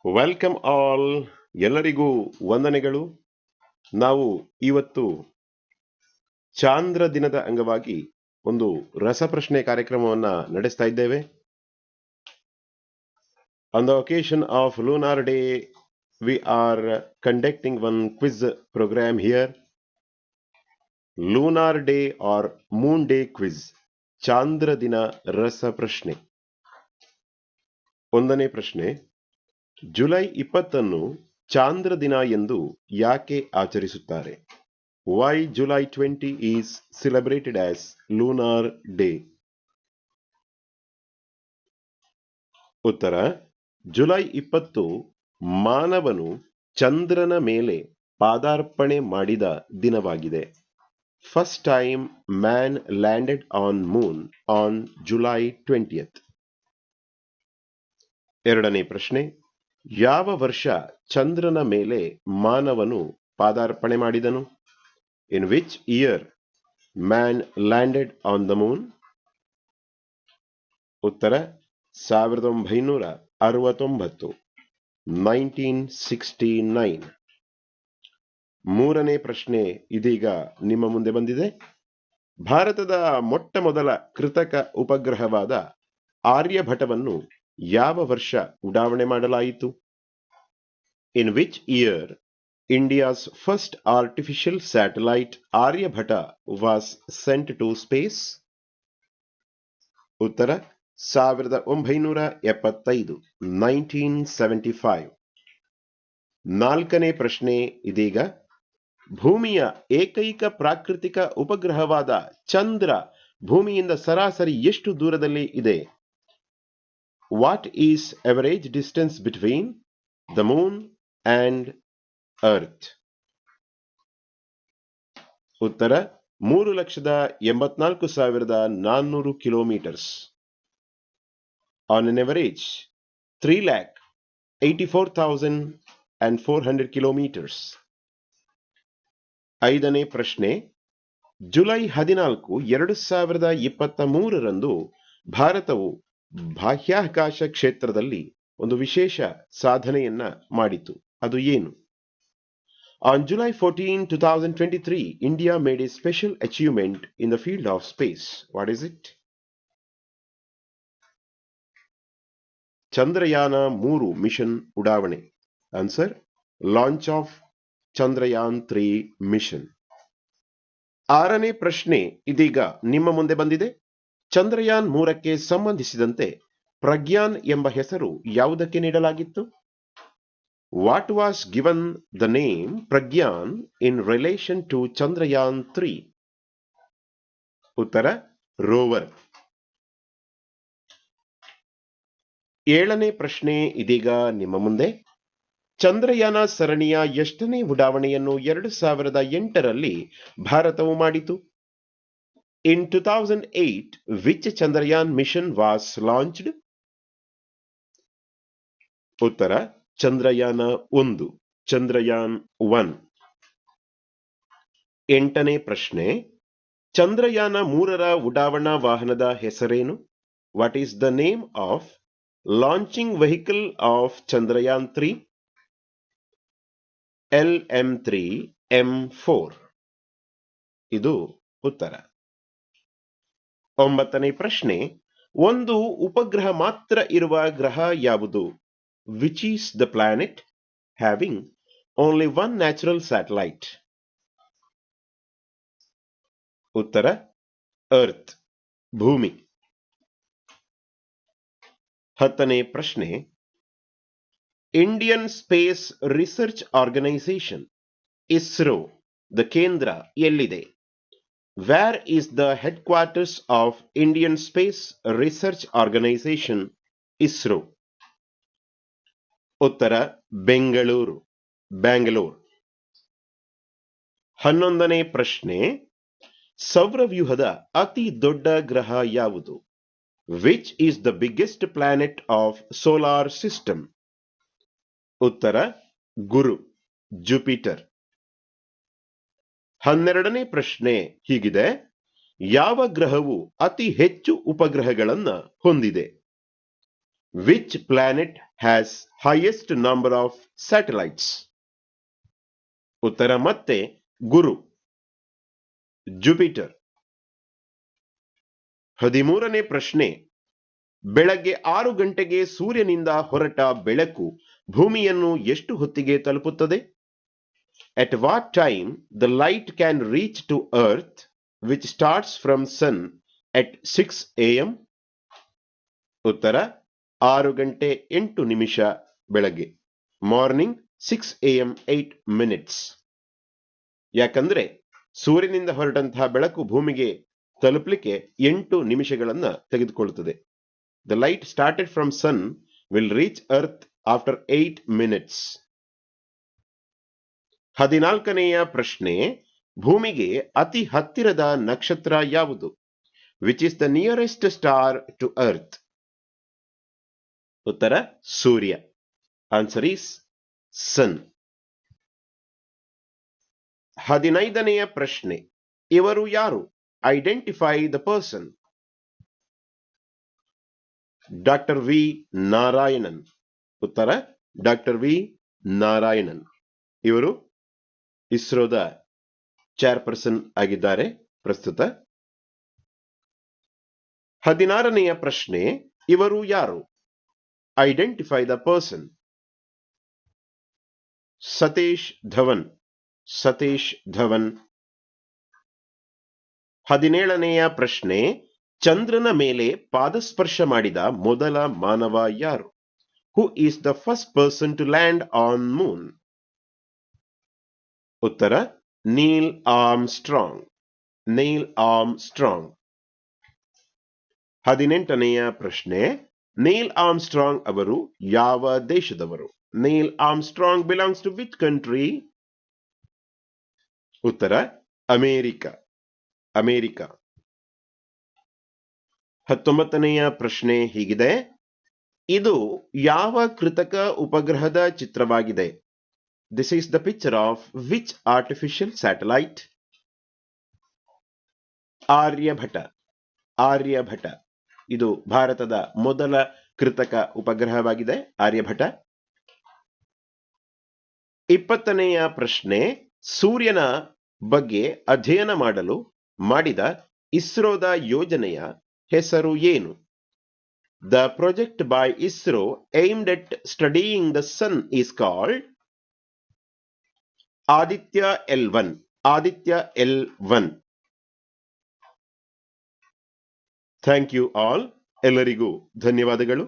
Welcome all, ಎಲ್ಲರಿಗೂ ವಂದನೆಗಳು. ನಾವು ಇವತ್ತು ಚಾಂದ್ರ ದಿನದ ಅಂಗವಾಗಿ ಒಂದು ರಸಪ್ರಶ್ನೆ ಕಾರ್ಯಕ್ರಮವನ್ನ ನಡೆಸ್ತಾ ಇದ್ದೇವೆ. On the occasion of lunar day we are conducting one quiz program here. Lunar day or moon day quiz, ಚಾಂದ್ರ ದಿನ ರಸಪ್ರಶ್ನೆ. ಒಂದನೇ ಪ್ರಶ್ನೆ, ಜುಲೈ 20 ಚಾಂದ್ರ ದಿನ ಎಂದು ಯಾಕೆ ಆಚರಿಸುತ್ತಾರೆ? Why July 20 is celebrated as Lunar Day? ಉತ್ತರ, ಜುಲೈ 20 ಮಾನವನು ಚಂದ್ರನ ಮೇಲೆ ಪಾದಾರ್ಪಣೆ ಮಾಡಿದ ದಿನವಾಗಿದೆ. First time man landed on Moon on July 20th. ಎರಡನೇ ಪ್ರಶ್ನೆ, ಯಾವ ವರ್ಷ ಚಂದ್ರನ ಮೇಲೆ ಮಾನವನು ಪಾದಾರ್ಪಣೆ ಮಾಡಿದನು? In which year man landed on the moon? ಉತ್ತರ, 1969, 1969. ಮೂರನೇ ಪ್ರಶ್ನೆ ಇದೀಗ ನಿಮ್ಮ ಮುಂದೆ ಬಂದಿದೆ. ಭಾರತದ ಮೊಟ್ಟ ಮೊದಲ ಕೃತಕ ಉಪಗ್ರಹವಾದ ಆರ್ಯಭಟವನ್ನು ಯಾವ ವರ್ಷ ಉಡಾವಣೆ ಮಾಡಲಾಯಿತು? In which year India's first artificial satellite Aryabhata was sent to space? ಉತ್ತರ, 1975, 1975. ನಾಲ್ಕನೇ ಪ್ರಶ್ನೆ ಇದೀಗ. ಭೂಮಿಯ ಏಕೈಕ ಪ್ರಾಕೃತಿಕ ಉಪಗ್ರಹವಾದ ಚಂದ್ರ ಭೂಮಿಯಿಂದ ಸರಾಸರಿ ಎಷ್ಟು ದೂರದಲ್ಲಿ ಇದೆ? What is average distance between the moon and Earth? ಉತ್ತರ, 3,84,400 kilometres. On an average 3,84,400 kilometres. ಐದನೇ ಪ್ರಶ್ನೆ, ಜುಲೈ 14, 2023 ಭಾರತವು ಬಾಹ್ಯಾಕಾಶ ಕ್ಷೇತ್ರದಲ್ಲಿ ಒಂದು ವಿಶೇಷ ಸಾಧನೆಯನ್ನ ಮಾಡಿತು. ಅದು ಏನು? On July 14, 2023, India made a special achievement in the field of space. What is it? Chandrayaan 3 mission ಉಡಾವಣೆ. Answer, launch of Chandrayaan 3 mission. ಆರನೇ ಪ್ರಶ್ನೆ ಇದೀಗ ನಿಮ್ಮ ಮುಂದೆ ಬಂದಿದೆ. ಚಂದ್ರಯಾನ್ 3ಕ್ಕೆ ಸಂಬಂಧಿಸಿದಂತೆ ಪ್ರಗ್ಯಾನ್ ಎಂಬ ಹೆಸರು ಯಾವುದಕ್ಕೆ ನೀಡಲಾಗಿತ್ತು? What was given the name Pragyan in relation to Chandrayaan 3? ಉತ್ತರ, ರೋವರ್. ಏಳನೇ ಪ್ರಶ್ನೆ ಇದೀಗ ನಿಮ್ಮ ಮುಂದೆ. ಚಂದ್ರಯಾನ ಸರಣಿಯ ಎಷ್ಟನೇ ಉಡಾವಣೆಯನ್ನು 2008 ಭಾರತವು ಮಾಡಿತು? In 2008, which Chandrayaan mission was launched? ಉತ್ತರ, ಚಂದ್ರಯಾನ 1, ಚಂದ್ರಯಾನ್ 1. ಎಂಟನೇ ಪ್ರಶ್ನೆ, ಚಂದ್ರಯಾನ 3ರ ಉಡಾವಣಾ ವಾಹನದ ಹೆಸರೇನು? What is the name of launching vehicle of Chandrayaan 3? LM-3M4. ಇದು ಉತ್ತರ. ಒಂಬತ್ತನೇ ಪ್ರಶ್ನೆ, ಒಂದು ಉಪಗ್ರಹ ಮಾತ್ರ ಇರುವ ಗ್ರಹ ಯಾವುದು? Which is the planet having only one natural satellite? ಉತ್ತರ, ಅರ್ತ್, ಭೂಮಿ. ಹತ್ತನೇ ಪ್ರಶ್ನೆ, Indian space research organisation ISRO ದ ಕೇಂದ್ರ ಎಲ್ಲಿದೆ? Where is the headquarters of Indian Space Research Organization, ISRO? ಉತ್ತರ, ಬೆಂಗಳೂರು, ಬ್ಯಾಂಗ್ಳೂರ್. 11ನೇ ಪ್ರಶ್ನೆ, ಸೌರವ್ಯೂಹದ ಅತಿ ದೊಡ್ಡ ಗ್ರಹ ಯಾವುದು? Which is the biggest planet of solar system? ಉತ್ತರ, ಗುರು, ಜುಪಿಟರ್. 12ನೇ ಪ್ರಶ್ನೆ ಹೀಗಿದೆ. ಯಾವ ಗ್ರಹವು ಅತಿ ಹೆಚ್ಚು ಉಪಗ್ರಹಗಳನ್ನು ಹೊಂದಿದೆ? Which planet has highest number of satellites? ಉತ್ತರ ಮತ್ತೆ ಗುರು, ಜುಪಿಟರ್. 13ನೇ ಪ್ರಶ್ನೆ, ಬೆಳಗ್ಗೆ 6 ಗಂಟೆಗೆ ಸೂರ್ಯನಿಂದ ಹೊರಟ ಬೆಳಕು ಭೂಮಿಯನ್ನು ಎಷ್ಟು ಹೊತ್ತಿಗೆ ತಲುಪುತ್ತದೆ? At what time the light can reach to earth which starts from sun at 6 am? ಉತ್ತರ 6 ಗಂಟೆ 8 ನಿಮಿಷ ಬೆಳಗ್ಗೆ, ಮಾರ್ನಿಂಗ್ 6 am 8 minutes. ಯಾಕಂದ್ರೆ ಸೂರ್ಯನಿಂದ ಹೊರಟಂತಹ ಬೆಳಕು ಭೂಮಿಗೆ ತಲುಪಲಿಕ್ಕೆ 8 ನಿಮಿಷಗಳನ್ನ ತೆಗೆದುಕೊಳ್ಳುತ್ತದೆ. The light started from sun will reach earth after 8 minutes. 14ನೆಯ ಪ್ರಶ್ನೆ, ಭೂಮಿಗೆ ಅತಿ ಹತ್ತಿರದ ನಕ್ಷತ್ರ ಯಾವುದು? Which is the nearest star to earth? ಉತ್ತರ ಸೂರ್ಯ. ಆನ್ಸರ್ ಈಸ್ ಸನ್. 15ನೆಯ ಪ್ರಶ್ನೆ, ಇವರು ಯಾರು? Identify the person. Doctor V Narayanan. ಉತ್ತರ ಡಾಕ್ಟರ್ ವಿ ನಾರಾಯಣನ್. ಇವರು ಇಸ್ರೋದ ಚೇರ್ಪರ್ಸನ್ ಆಗಿದ್ದಾರೆ ಪ್ರಸ್ತುತ. 16ನೆಯ ಪ್ರಶ್ನೆ, ಇವರು ಯಾರು? Identify the person. Satish Dhawan. Satish Dhawan. 17ನೆಯ ಪ್ರಶ್ನೆ, ಚಂದ್ರನ ಮೇಲೆ ಪಾದಸ್ಪರ್ಶ ಮಾಡಿದ ಮೊದಲ ಮಾನವ ಯಾರು? Who is the first person to land on moon? ಉತ್ತರ ನೀಲ್ ಆರ್ಮ್ಸ್ಟ್ರಾಂಗ್. Neil Armstrong. 18ನೆಯ ಪ್ರಶ್ನೆ, ನೀಲ್ ಆರ್ಮ್ಸ್ಟ್ರಾಂಗ್ ಅವರು ಯಾವ ದೇಶದವರು? Neil Armstrong belongs to which country? ಉತ್ತರ ಅಮೇರಿಕ. ಅಮೇರಿಕ. 19ನೆಯ ಪ್ರಶ್ನೆ ಹೀಗಿದೆ, ಇದು ಯಾವ ಕೃತಕ ಉಪಗ್ರಹದ ಚಿತ್ರವಾಗಿದೆ? This is the picture of which artificial satellite? Aryabhata. Aryabhata. ಇದು ಭಾರತದ ಮೊದಲ ಕೃತಕ ಉಪಗ್ರಹವಾಗಿದೆ, ಆರ್ಯಭಟ. 20ನೆಯ ಪ್ರಶ್ನೆ, ಸೂರ್ಯನ ಬಗ್ಗೆ ಅಧ್ಯಯನ ಮಾಡಲು ಮಾಡಿದ ಇಸ್ರೋದ ಯೋಜನೆಯ ಹೆಸರು ಏನು? The project by ISRO aimed at studying the sun is called Aditya L1. Aditya L1. Thank you all. ಎಲ್ಲರಿಗೂ ಧನ್ಯವಾದಗಳು.